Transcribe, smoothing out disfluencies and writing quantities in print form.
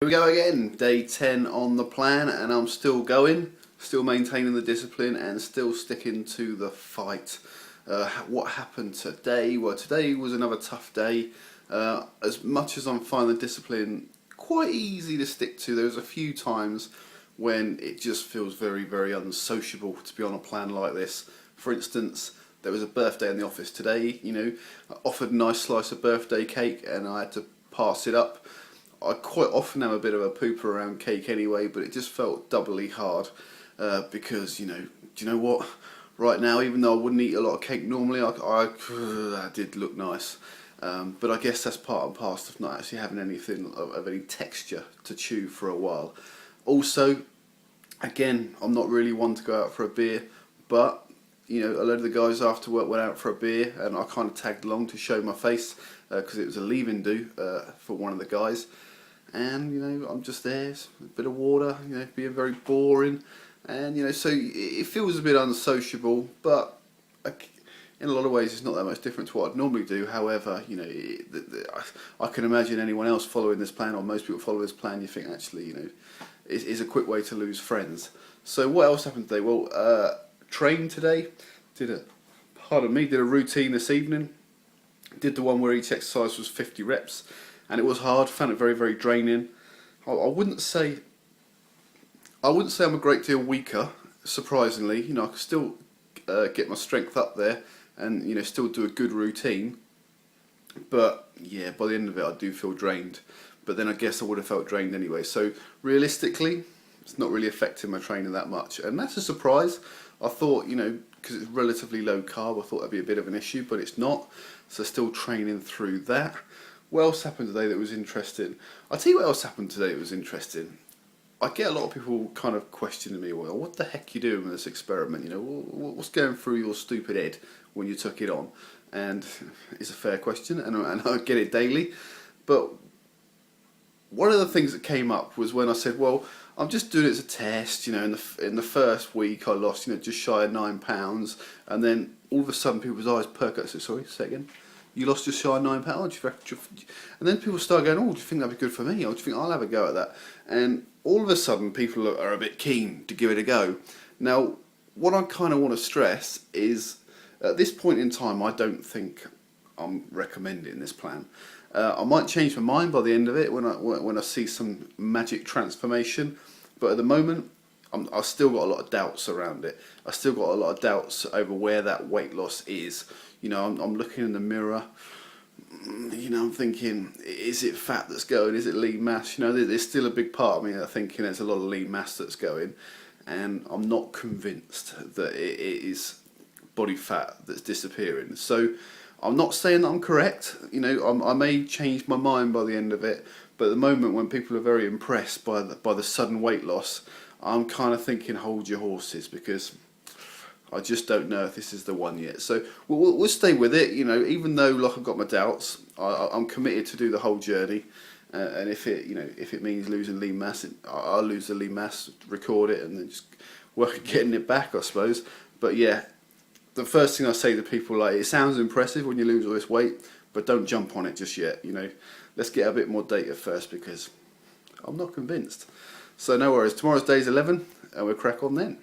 Here we go again, day 10 on the plan, and I'm still going, still maintaining the discipline and still sticking to the fight. What happened today? Well, today was another tough day. As much as I'm finding the discipline quite easy to stick to, there was a few times when it just feels very, very unsociable to be on a plan like this. For instance, there was a birthday in the office today, I offered a nice slice of birthday cake and I had to pass it up. I quite often have a bit of a pooper around cake anyway, but it just felt doubly hard because, do you know what? Right now, even though I wouldn't eat a lot of cake normally, that did look nice. But I guess that's part and parcel of not actually having anything of any texture to chew for a while. Also, again, I'm not really one to go out for a beer, but a lot of the guys after work went out for a beer and I kind of tagged along to show my face because it was a leaving do for one of the guys. And I'm just there, a bit of water, being very boring, and so it feels a bit unsociable, but in a lot of ways it's not that much different to what I'd normally do. However, I can imagine anyone else following this plan, or most people follow this plan, you think actually, it's a quick way to lose friends. So what else happened today? Well, trained today, did a routine this evening, did the one where each exercise was 50 reps. And it was hard, found it very, very draining. I wouldn't say I'm a great deal weaker, surprisingly. I could still get my strength up there and, still do a good routine. But, yeah, by the end of it, I do feel drained. But then I guess I would have felt drained anyway. So, realistically, it's not really affecting my training that much. And that's a surprise. I thought, because it's relatively low carb, I thought that'd be a bit of an issue, but it's not. So, still training through that. What else happened today that was interesting? I'll tell you what else happened today that was interesting. I get a lot of people kind of questioning me, well, what the heck are you doing with this experiment? What's going through your stupid head when you took it on? And it's a fair question, and I get it daily. But one of the things that came up was when I said, well, I'm just doing it as a test. In the first week I lost, just shy of 9 pounds, and then all of a sudden people's eyes perk up. So sorry, say again. You lost just shy of 9 pounds, and then people start going, oh, do you think that'd be good for me? Or do you think I'll have a go at that? And all of a sudden people are a bit keen to give it a go. Now, what I kind of want to stress is, at this point in time, I don't think I'm recommending this plan. I might change my mind by the end of it when I see some magic transformation, but at the moment, I've still got a lot of doubts around it. I've still got a lot of doubts over where that weight loss is. I'm looking in the mirror, I'm thinking, is it fat that's going? Is it lean mass? There's still a big part of me that thinking there's a lot of lean mass that's going, and I'm not convinced that it is body fat that's disappearing. So I'm not saying that I'm correct. I may change my mind by the end of it, but at the moment when people are very impressed by the sudden weight loss, I'm kind of thinking hold your horses, because I just don't know if this is the one yet. So we'll stay with it, even though I've got my doubts, I'm committed to do the whole journey. And if it means losing lean mass, I'll lose the lean mass, record it, and then just work at getting it back, I suppose. But yeah, the first thing I say to people, it sounds impressive when you lose all this weight, but don't jump on it just yet. Let's get a bit more data first, because I'm not convinced. So no worries, tomorrow's day's 11 and we'll crack on then.